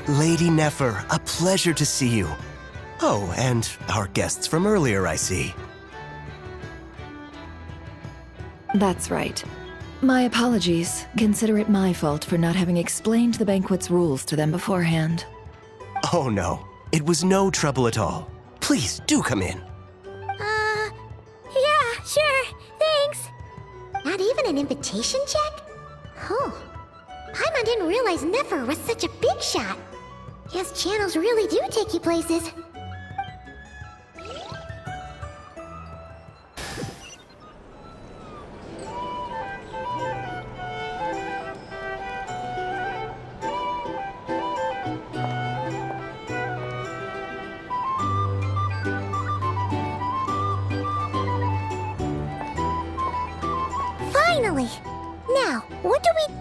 Lady Nefer, a pleasure to see you. Oh, and our guests from earlier, I see. That's right. My apologies. Consider it my fault for not having explained the banquet's rules to them beforehand. Oh no, it was no trouble at all. Please, do come in. Yeah, sure, thanks. Not even an invitation check? Oh, Paimon didn't realize Nefer was such a big shot. Yes, channels really do take you places. Finally! Now, what do we...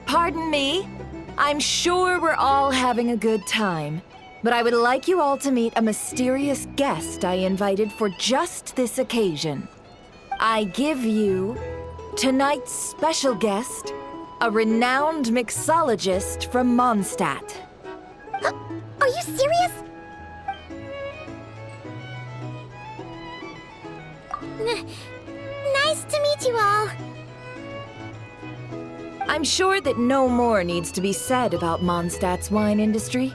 Pardon me? I'm sure we're all having a good time, but I would like you all to meet a mysterious guest I invited for just this occasion. I give you tonight's special guest, a renowned mixologist from Mondstadt. Are you serious? Nice to meet you all. I'm sure that no more needs to be said about Mondstadt's wine industry.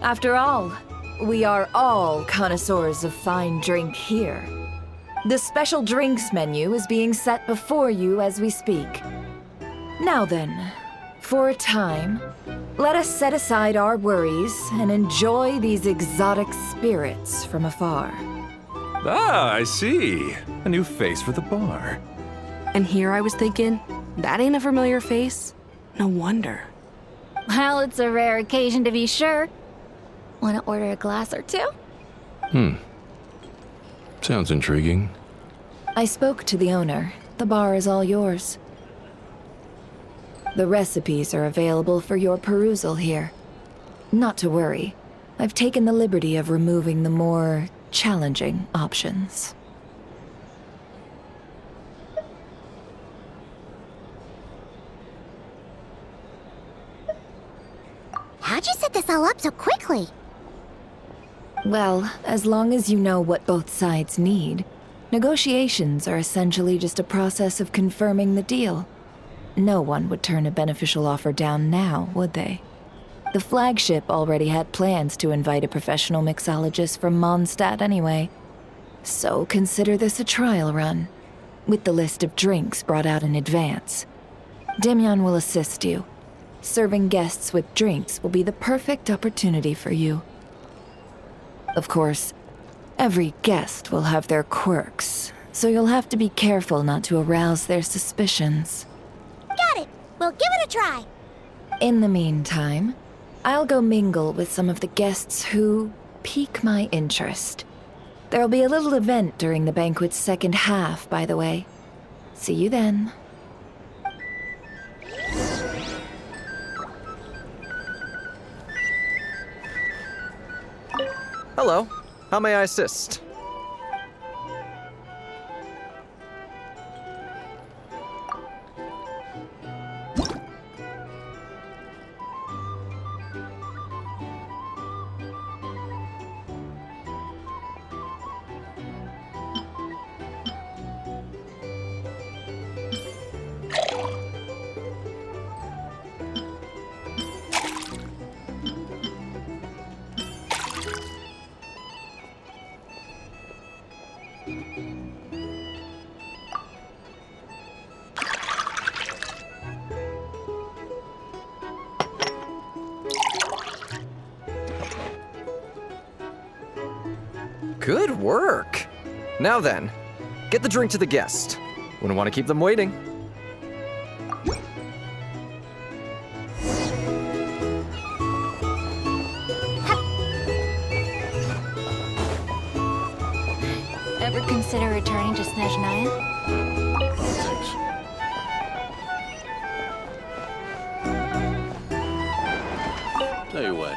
After all, we are all connoisseurs of fine drink here. The special drinks menu is being set before you as we speak. Now then, for a time, let us set aside our worries and enjoy these exotic spirits from afar. Ah, I see. A new face for the bar. And here I was thinking, that ain't a familiar face. No wonder. Well, it's a rare occasion to be sure. Want to order a glass or two? Sounds intriguing. I spoke to the owner. The bar is all yours. The recipes are available for your perusal here. Not to worry. I've taken the liberty of removing the more challenging options. How'd you set this all up so quickly? Well, as long as you know what both sides need, negotiations are essentially just a process of confirming the deal. No one would turn a beneficial offer down now, would they? The flagship already had plans to invite a professional mixologist from Mondstadt anyway. So consider this a trial run, with the list of drinks brought out in advance. Demyon will assist you. Serving guests with drinks will be the perfect opportunity for you. Of course, every guest will have their quirks, so you'll have to be careful not to arouse their suspicions. Got it! We'll give it a try! In the meantime, I'll go mingle with some of the guests who pique my interest. There'll be a little event during the banquet's second half, by the way. See you then. Hello. How may I assist? Good work! Now then, get the drink to the guest. Wouldn't want to keep them waiting. Ever consider returning to Snezhnaya? Thanks. Tell you what,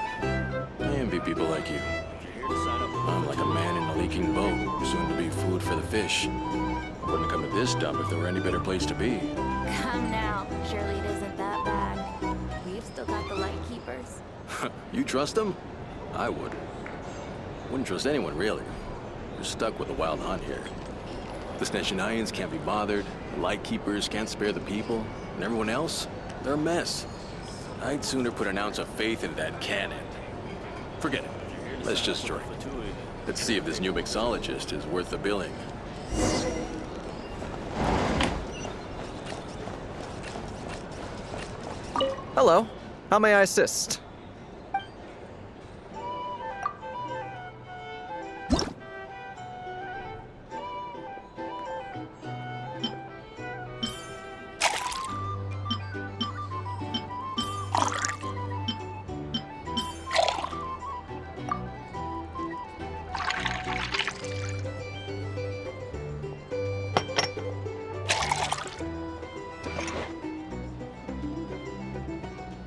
I envy people like you. I'm like a man in a leaking boat, soon to be food for the fish. I wouldn't have come to this dump if there were any better place to be. Come now. Surely it isn't that bad. We've still got the light keepers. You trust them? I would. Wouldn't trust anyone, really. You're stuck with a wild hunt here. The Sneshanians can't be bothered, the Lightkeepers can't spare the people, and everyone else, they're a mess. I'd sooner put an ounce of faith into that cannon. Forget it. Let's just drink. Let's see if this new mixologist is worth the billing. Hello. How may I assist?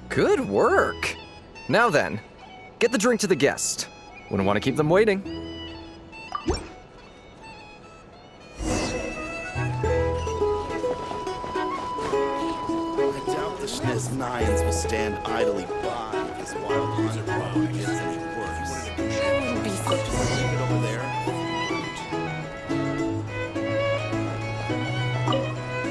Good work! Now then, get the drink to the guest. Wouldn't want to keep them waiting. I doubt the Sneshanians will stand idly by if this wild hunter problem gets any worse. I wouldn't be so Leave it over there.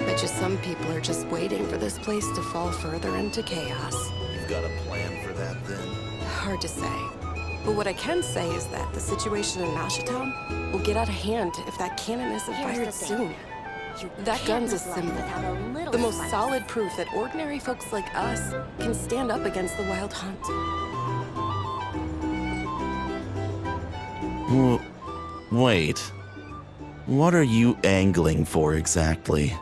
Bet you some people are just waiting for this place to fall further into chaos. You've got a plan for that then? Hard to say. But what I can say is that the situation in Nashatown will get out of hand if that cannon isn't Here's fired the thing. soon. You That can't gun's a live life symbol. without a little The most spice. solid proof that ordinary folks like us can stand up against the wild hunt. Wait. What are you angling for exactly?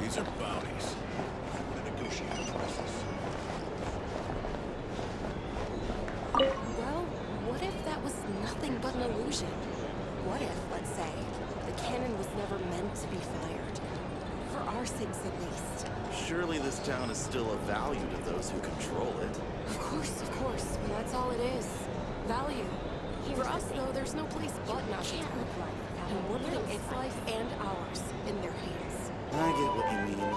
These are bounties. The negotiating process. Well, what if that was nothing but an illusion? What if, let's say, the cannon was never meant to be fired? For our sakes, at least. Surely this town is still of value to those who control it. Of course, but that's all it is. Value. For us, though, there's no place but Nashatown. And we're putting its life and ours in their hands. I get what you mean.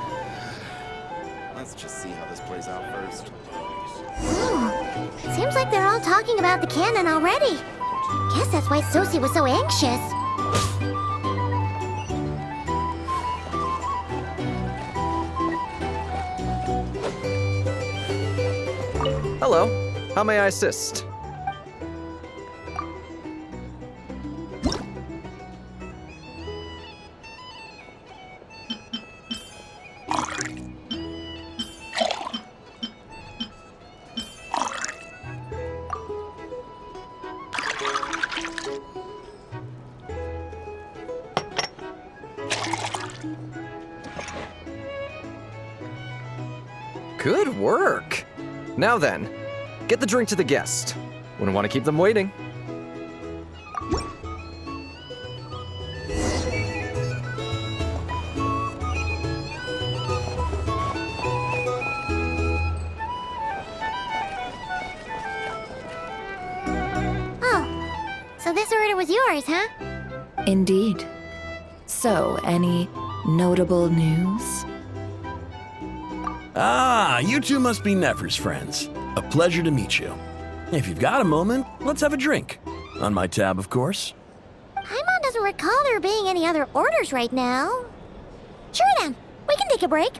Let's just see how this plays out first. Seems like they're all talking about the cannon already. Guess that's why Sosie was so anxious. Hello. How may I assist? Good work! Now then, get the drink to the guest. Wouldn't want to keep them waiting. Oh, so this order was yours, huh? Indeed. So, any notable news? Ah, you two must be Nefer's friends. A pleasure to meet you. If you've got a moment, let's have a drink. On my tab, of course. Paimon doesn't recall there being any other orders right now. Sure then, we can take a break.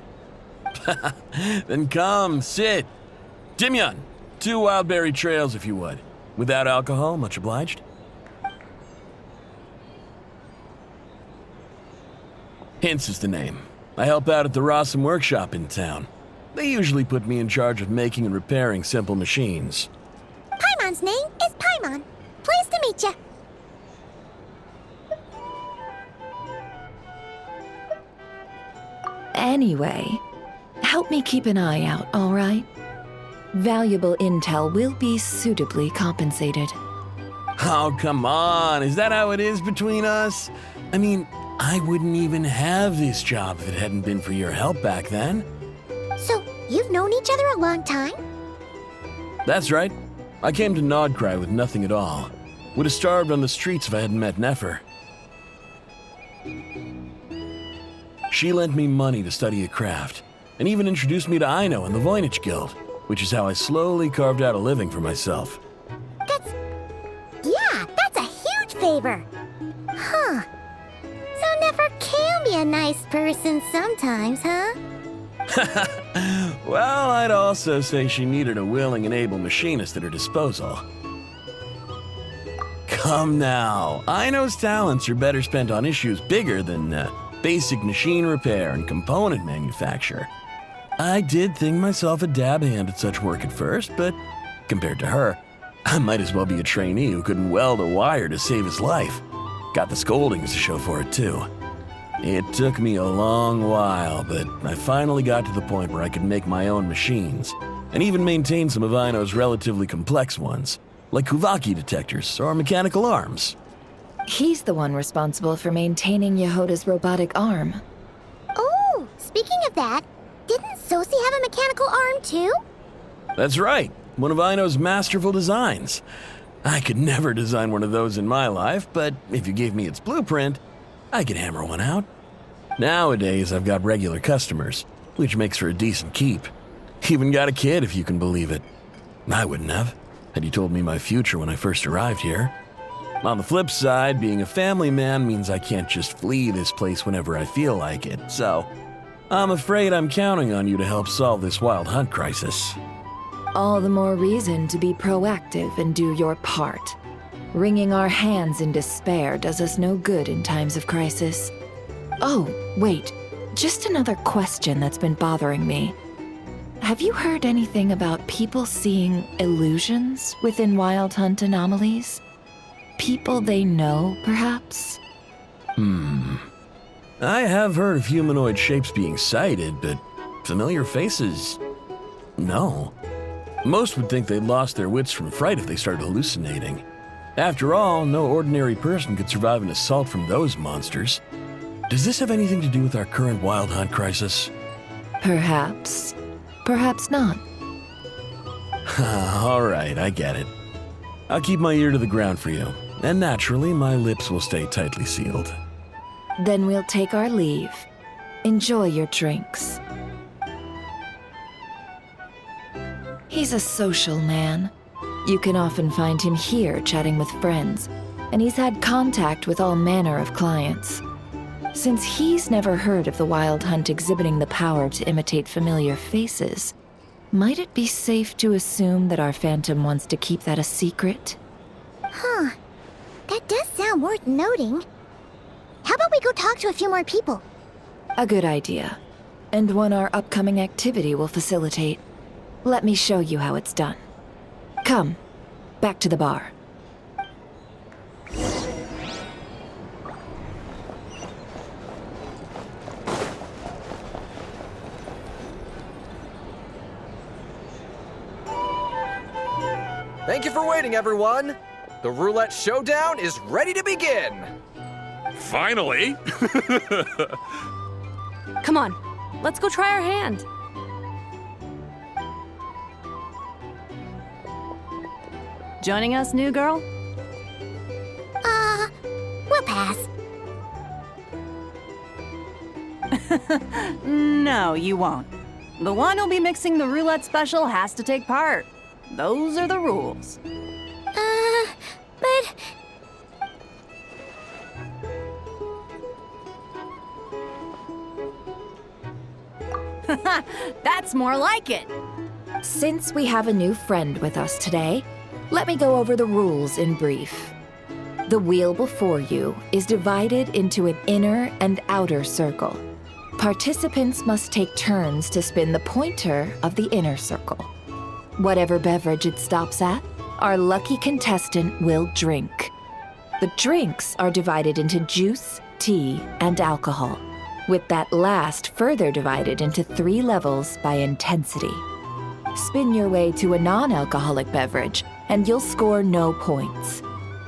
Then come, sit. Dimyon, 2 wildberry trails if you would. Without alcohol, much obliged. Hints is the name. I help out at the Rossum workshop in town. They usually put me in charge of making and repairing simple machines. Paimon's name is Paimon. Pleased to meet ya. Anyway, help me keep an eye out, all right? Valuable intel will be suitably compensated. Oh, come on. Is that how it is between us? I mean, I wouldn't even have this job if it hadn't been for your help back then. So, you've known each other a long time? That's right. I came to Nodcry with nothing at all. Would have starved on the streets if I hadn't met Nefer. She lent me money to study a craft, and even introduced me to Aino and the Voynich Guild, which is how I slowly carved out a living for myself. That's a huge favor. Huh. So Nefer can be a nice person sometimes, huh? Well, I'd also say she needed a willing and able machinist at her disposal. Come now, Aino's talents are better spent on issues bigger than basic machine repair and component manufacture. I did think myself a dab hand at such work at first, but compared to her, I might as well be a trainee who couldn't weld a wire to save his life. Got the scoldings to show for it, too. It took me a long while, but I finally got to the point where I could make my own machines, and even maintain some of Aino's relatively complex ones, like Kuvaki detectors or mechanical arms. He's the one responsible for maintaining Yehoda's robotic arm. Oh, speaking of that, didn't Sosi have a mechanical arm too? That's right, one of Aino's masterful designs. I could never design one of those in my life, but if you gave me its blueprint, I could hammer one out. Nowadays, I've got regular customers, which makes for a decent keep. Even got a kid, if you can believe it. I wouldn't have, had you told me my future when I first arrived here. On the flip side, being a family man means I can't just flee this place whenever I feel like it, so I'm afraid I'm counting on you to help solve this wild hunt crisis. All the more reason to be proactive and do your part. Wringing our hands in despair does us no good in times of crisis. Oh, wait, just another question that's been bothering me. Have you heard anything about people seeing illusions within Wild Hunt anomalies? People they know, perhaps? I have heard of humanoid shapes being sighted, but familiar faces? No. Most would think they'd lost their wits from fright if they started hallucinating. After all, no ordinary person could survive an assault from those monsters. Does this have anything to do with our current Wild Hunt crisis? Perhaps. Perhaps not. All right, I get it. I'll keep my ear to the ground for you, and naturally, my lips will stay tightly sealed. Then we'll take our leave. Enjoy your drinks. He's a social man. You can often find him here chatting with friends, and he's had contact with all manner of clients. Since he's never heard of the Wild Hunt exhibiting the power to imitate familiar faces, might it be safe to assume that our Phantom wants to keep that a secret? Huh. That does sound worth noting. How about we go talk to a few more people? A good idea, and one our upcoming activity will facilitate. Let me show you how it's done. Come, back to the bar. Thank you for waiting, everyone. The roulette showdown is ready to begin. Finally! Come on, let's go try our hand. Joining us, new girl? We'll pass. No, you won't. The one who'll be mixing the roulette special has to take part. Those are the rules. But... That's more like it. Since we have a new friend with us today, let me go over the rules in brief. The wheel before you is divided into an inner and outer circle. Participants must take turns to spin the pointer of the inner circle. Whatever beverage it stops at, our lucky contestant will drink. The drinks are divided into juice, tea, and alcohol, with that last further divided into 3 levels by intensity. Spin your way to a non-alcoholic beverage, and you'll score no points.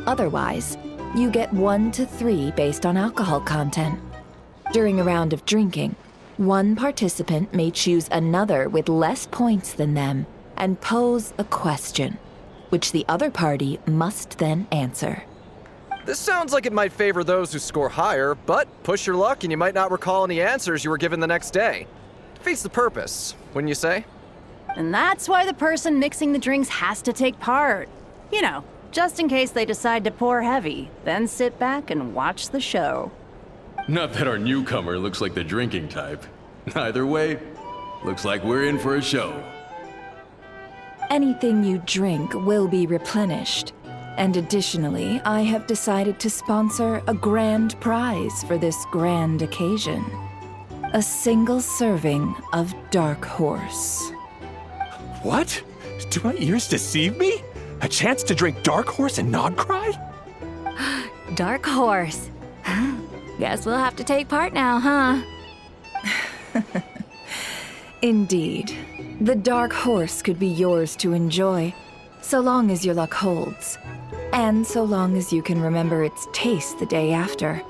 Otherwise, you get 1 to 3 based on alcohol content. During a round of drinking, one participant may choose another with less points than them, and pose a question, which the other party must then answer. This sounds like it might favor those who score higher, but push your luck and you might not recall any answers you were given the next day. Defeats the purpose, wouldn't you say? And that's why the person mixing the drinks has to take part. You know, just in case they decide to pour heavy, then sit back and watch the show. Not that our newcomer looks like the drinking type. Either way, looks like we're in for a show. Anything you drink will be replenished. And additionally, I have decided to sponsor a grand prize for this grand occasion. A single serving of Dark Horse. What? Do my ears deceive me? A chance to drink Dark Horse and not cry? Dark Horse. Guess we'll have to take part now, huh? Indeed. The Dark Horse could be yours to enjoy, so long as your luck holds. And so long as you can remember its taste the day after.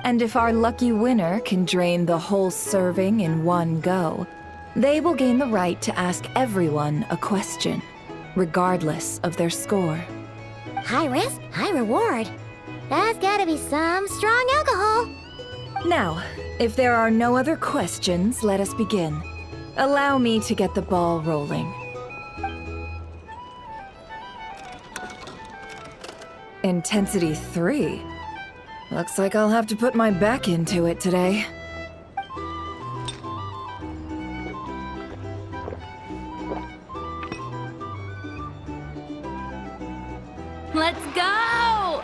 And if our lucky winner can drain the whole serving in one go, they will gain the right to ask everyone a question, regardless of their score. High risk, high reward. That's gotta be some strong alcohol. Now, if there are no other questions, let us begin. Allow me to get the ball rolling. Intensity 3. Looks like I'll have to put my back into it today. Let's go!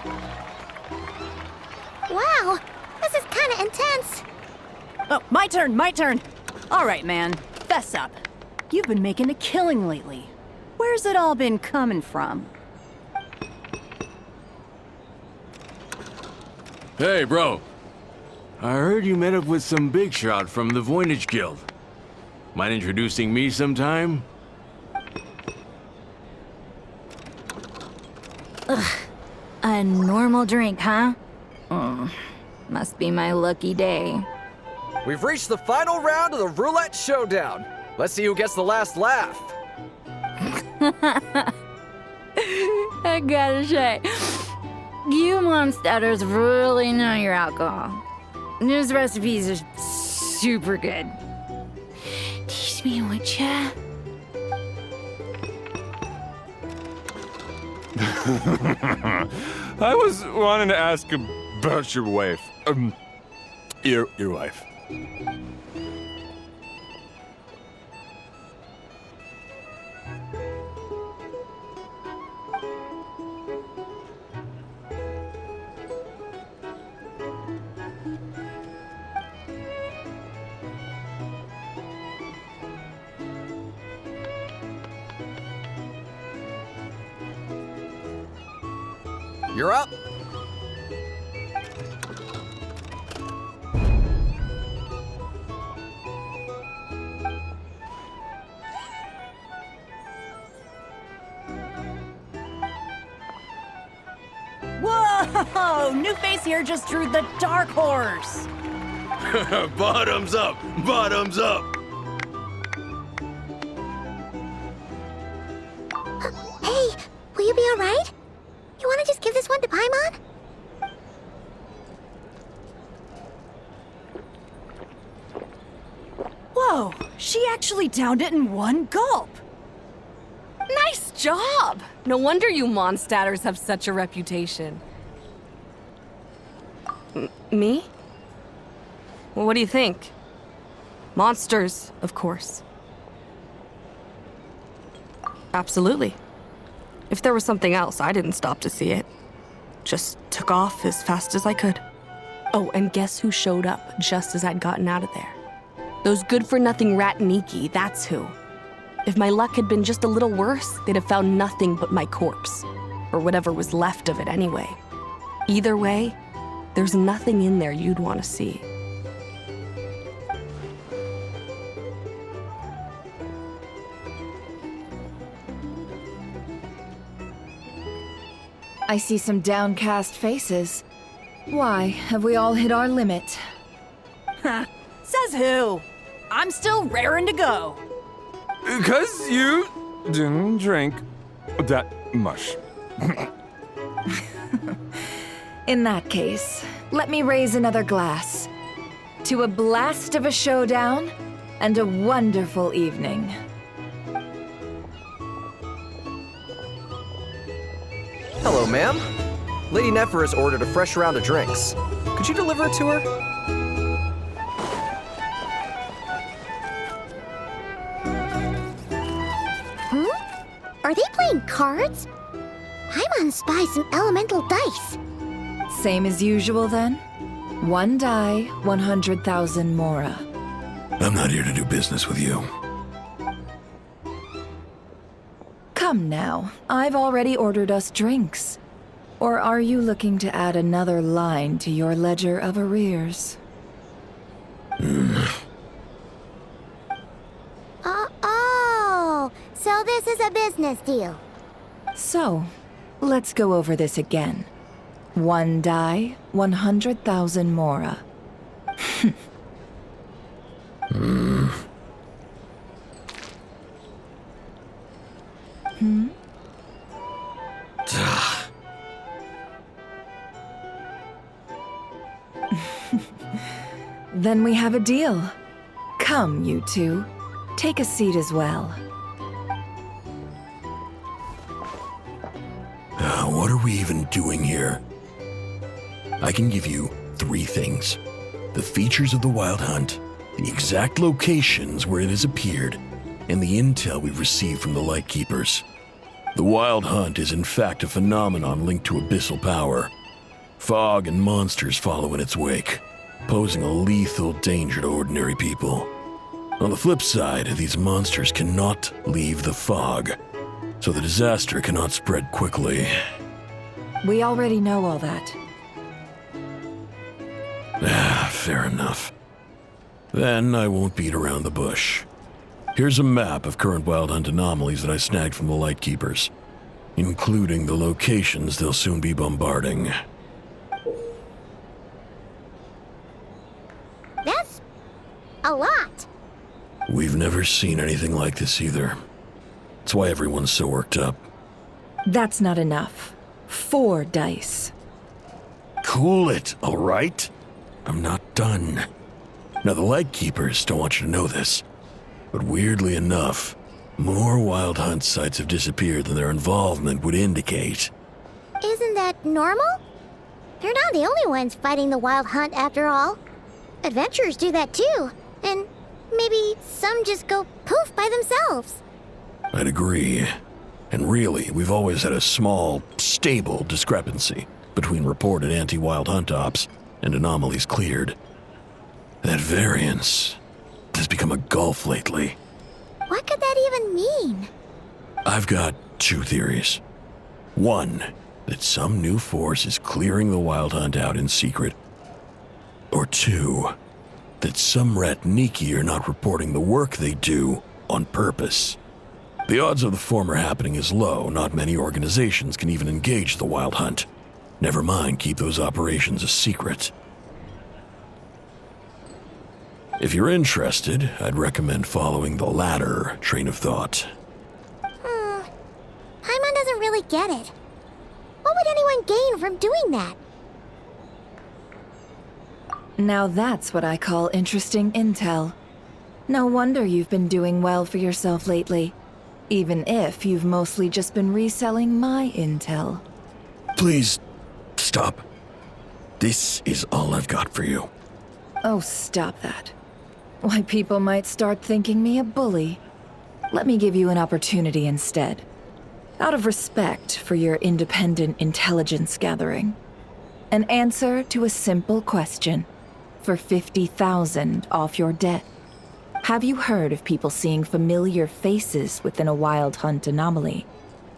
Wow, this is kinda intense. Oh, my turn. All right, man, fess up. You've been making a killing lately. Where's it all been coming from? Hey, bro. I heard you met up with some big shot from the Voynich Guild. Mind introducing me sometime? A normal drink, huh? Must be my lucky day. We've reached the final round of the Roulette Showdown. Let's see who gets the last laugh. I gotta say, you monsters really know your alcohol. This recipes are super good. Teach me, would ya? I was wanting to ask about your wife. Your wife. You're up. Whoa! New face here just drew the Dark Horse. Bottoms up! Bottoms up! Hey, will you be alright? You wanna just give this one to Paimon? Whoa, she actually downed it in one gulp. Nice job! No wonder you Mondstadters have such a reputation. Me? Well, what do you think? Monsters, of course. Absolutely. If there was something else, I didn't stop to see it. Just took off as fast as I could. Oh, and guess who showed up just as I'd gotten out of there? Those good-for-nothing Rat-Niki, that's who. If my luck had been just a little worse, they'd have found nothing but my corpse. Or whatever was left of it anyway. Either way, there's nothing in there you'd want to see. I see some downcast faces. Why, have we all hit our limit? Ha! Says who? I'm still raring to go. 'Cause you didn't drink that much. In that case, let me raise another glass. To a blast of a showdown and a wonderful evening. Hello, ma'am. Lady Nefer has ordered a fresh round of drinks. Could you deliver it to her? Are they playing cards? Paimon spies some elemental dice. Same as usual then? 1 die, 100,000 mora. I'm not here to do business with you. Come now, I've already ordered us drinks. Or are you looking to add another line to your ledger of arrears? Oh, so this is a business deal. So, let's go over this again. 1 die, 100,000 mora. Then we have a deal. Come, you two. Take a seat as well. What are we even doing here? I can give you 3 things. The features of the Wild Hunt, the exact locations where it has appeared, and the intel we've received from the Lightkeepers. The Wild Hunt is in fact a phenomenon linked to abyssal power. Fog and monsters follow in its wake, posing a lethal danger to ordinary people. On the flip side, these monsters cannot leave the fog, so the disaster cannot spread quickly. We already know all that. Fair enough. Then I won't beat around the bush. Here's a map of current Wild Hunt anomalies that I snagged from the Lightkeepers, including the locations they'll soon be bombarding. That's a lot. We've never seen anything like this either. That's why everyone's so worked up. That's not enough. 4 dice. Cool it, all right? I'm not done. Now, the Lightkeepers don't want you to know this, but weirdly enough, more Wild Hunt sites have disappeared than their involvement would indicate. Isn't that normal? They're not the only ones fighting the Wild Hunt after all. Adventurers do that too, and maybe some just go poof by themselves. I'd agree. And really, we've always had a small, stable discrepancy between reported anti-Wild Hunt ops and anomalies cleared. That variance has become a gulf lately. What could that even mean? I've got 2 theories. 1, that some new force is clearing the Wild Hunt out in secret. Or 2, that some Ratniki are not reporting the work they do on purpose. The odds of the former happening is low. Not many organizations can even engage the Wild Hunt. Never mind keep those operations a secret. If you're interested, I'd recommend following the latter train of thought. Paimon doesn't really get it. What would anyone gain from doing that? Now that's what I call interesting intel. No wonder you've been doing well for yourself lately. Even if you've mostly just been reselling my intel. Please, stop. This is all I've got for you. Oh, stop that. Why, people might start thinking me a bully. Let me give you an opportunity instead. Out of respect for your independent intelligence gathering. An answer to a simple question. For 50,000 off your debt. Have you heard of people seeing familiar faces within a Wild Hunt anomaly?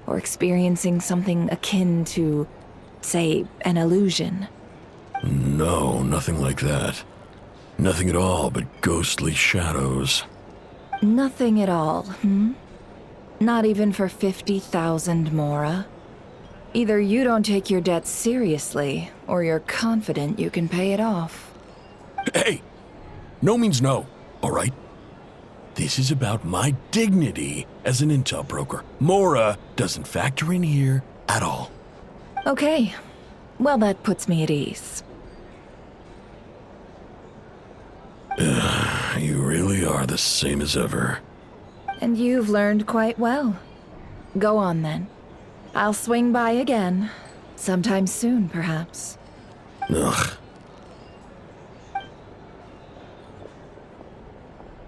Or experiencing something akin to, say, an illusion? No, nothing like that. Nothing at all but ghostly shadows. Nothing at all, Not even for 50,000 mora? Either you don't take your debt seriously, or you're confident you can pay it off. Hey! No means no, all right? This is about my dignity as an intel broker. Mora doesn't factor in here at all. Okay. Well, that puts me at ease. You really are the same as ever. And you've learned quite well. Go on, then. I'll swing by again. Sometime soon, perhaps. Ugh.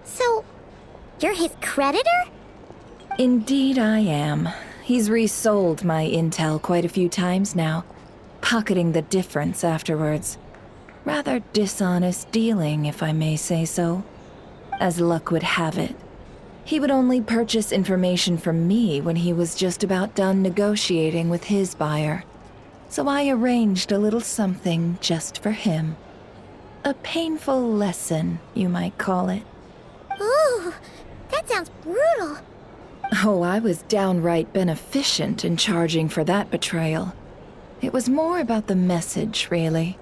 So, you're his creditor? Indeed I am. He's resold my intel quite a few times now, pocketing the difference afterwards. Rather dishonest dealing, if I may say so. As luck would have it, he would only purchase information from me when he was just about done negotiating with his buyer. So I arranged a little something just for him. A painful lesson, you might call it. Ooh, that sounds brutal. Oh, I was downright beneficent in charging for that betrayal. It was more about the message, really.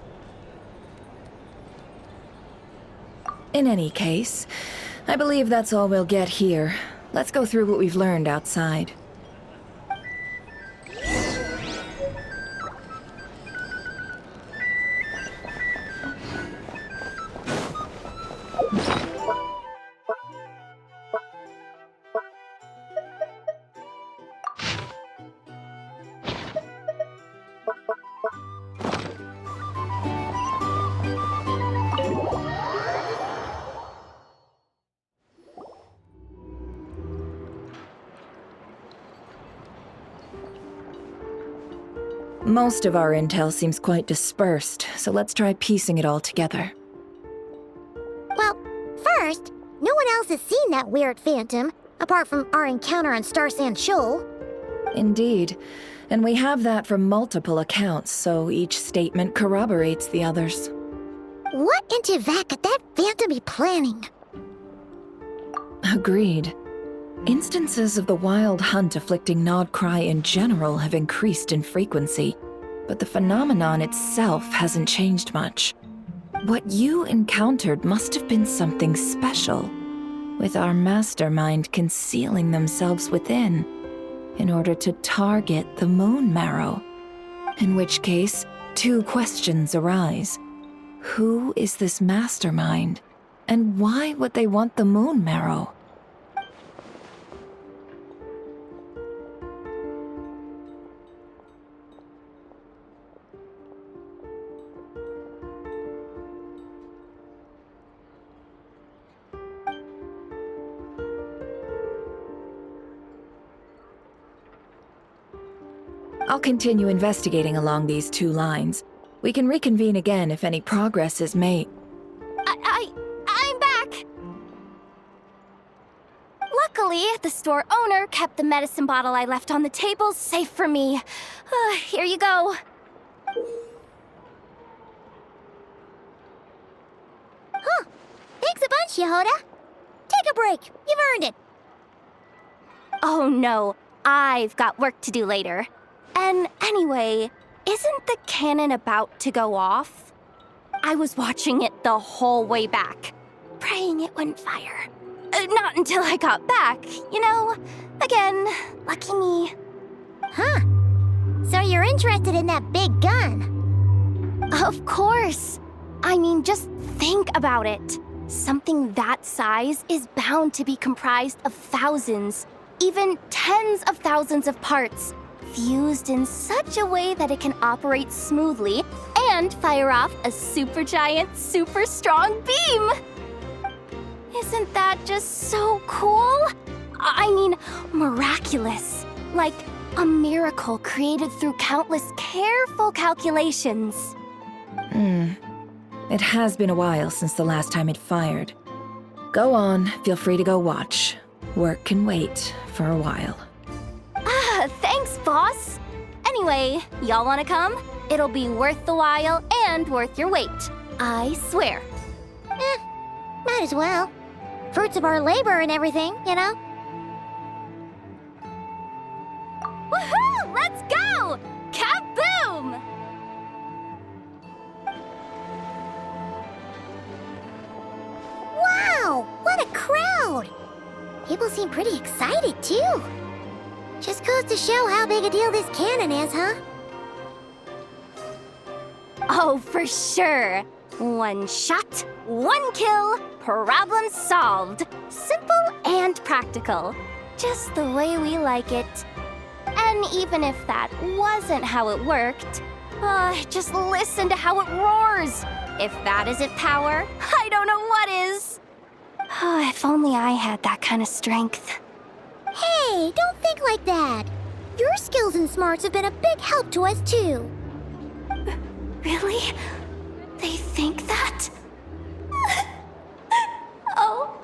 In any case, I believe that's all we'll get here. Let's go through what we've learned outside. Most of our intel seems quite dispersed, so let's try piecing it all together. Well, first, no one else has seen that weird phantom, apart from our encounter on Star Sand Shoal. Indeed, and we have that from multiple accounts, so each statement corroborates the others. What in Teyvat could that phantom be planning? Agreed. Instances of the wild hunt afflicting Nodcry in general have increased in frequency, but the phenomenon itself hasn't changed much. What you encountered must have been something special, with our mastermind concealing themselves within, in order to target the Moon Marrow. In which case, two questions arise. Who is this mastermind, and why would they want the Moon Marrow? I'll continue investigating along these two lines. We can reconvene again if any progress is made. I'm back! Luckily, the store owner kept the medicine bottle I left on the table safe for me. Here you go. Huh. Thanks a bunch, Yehoda. Take a break. You've earned it. Oh no, I've got work to do later. And anyway, isn't the cannon about to go off? I was watching it the whole way back, praying it wouldn't fire. Not until I got back, you know? Again, lucky me. Huh. So you're interested in that big gun? Of course. I mean, just think about it. Something that size is bound to be comprised of thousands, even tens of thousands of parts, fused in such a way that it can operate smoothly and fire off a supergiant, super strong beam! Isn't that just so cool? I mean, miraculous. Like a miracle created through countless careful calculations. It has been a while since the last time it fired. Go on, feel free to go watch. Work can wait for a while. Thanks, boss. Anyway, y'all wanna come? It'll be worth the while and worth your wait. I swear. Might as well. Fruits of our labor and everything, you know? Woohoo! Let's go! Kaboom! Wow! What a crowd! People seem pretty excited, too. Just goes to show how big a deal this cannon is, huh? Oh, for sure. One shot, one kill, problem solved. Simple and practical. Just the way we like it. And even if that wasn't how it worked, just listen to how it roars. If that isn't power, I don't know what is. If only I had that kind of strength. Hey, don't think like that. Your skills and smarts have been a big help to us, too. Really? They think that? Oh,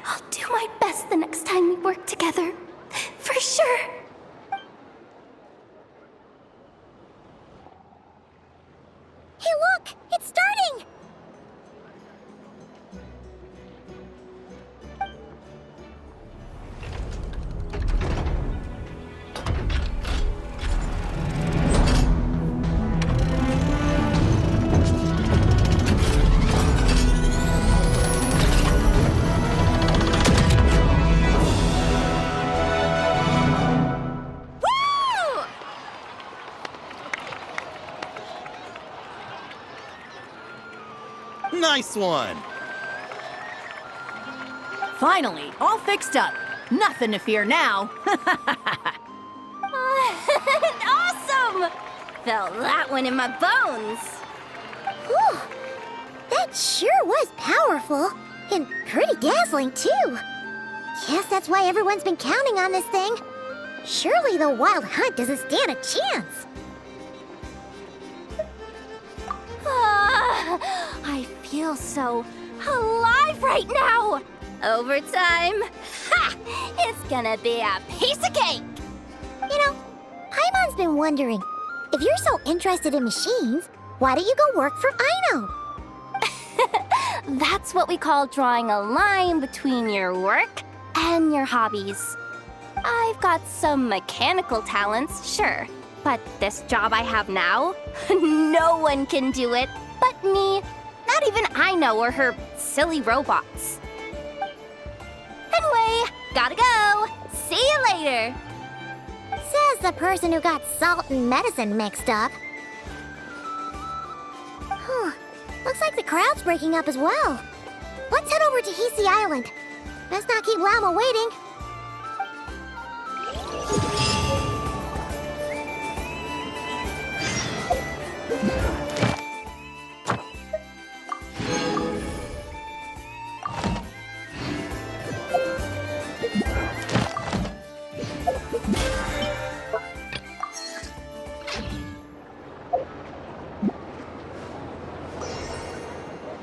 I'll do my best the next time we work together. For sure. Hey, look! It's starting! Nice one! Finally, all fixed up. Nothing to fear now. Awesome! Felt that one in my bones. Whew! That sure was powerful. And pretty dazzling, too. Guess that's why everyone's been counting on this thing. Surely the Wild Hunt doesn't stand a chance. I feel so alive right now. Overtime. Ha! It's gonna be a piece of cake. You know, Paimon's been wondering, if you're so interested in machines, why don't you go work for Aino? That's what we call drawing a line between your work and your hobbies. I've got some mechanical talents, sure. But this job I have now, no one can do it but me. Not even Aino or her silly robots. Anyway, gotta go. See you later. Says the person who got salt and medicine mixed up. Looks like the crowd's breaking up as well. Let's head over to Hisi Island. Best not keep Llama waiting.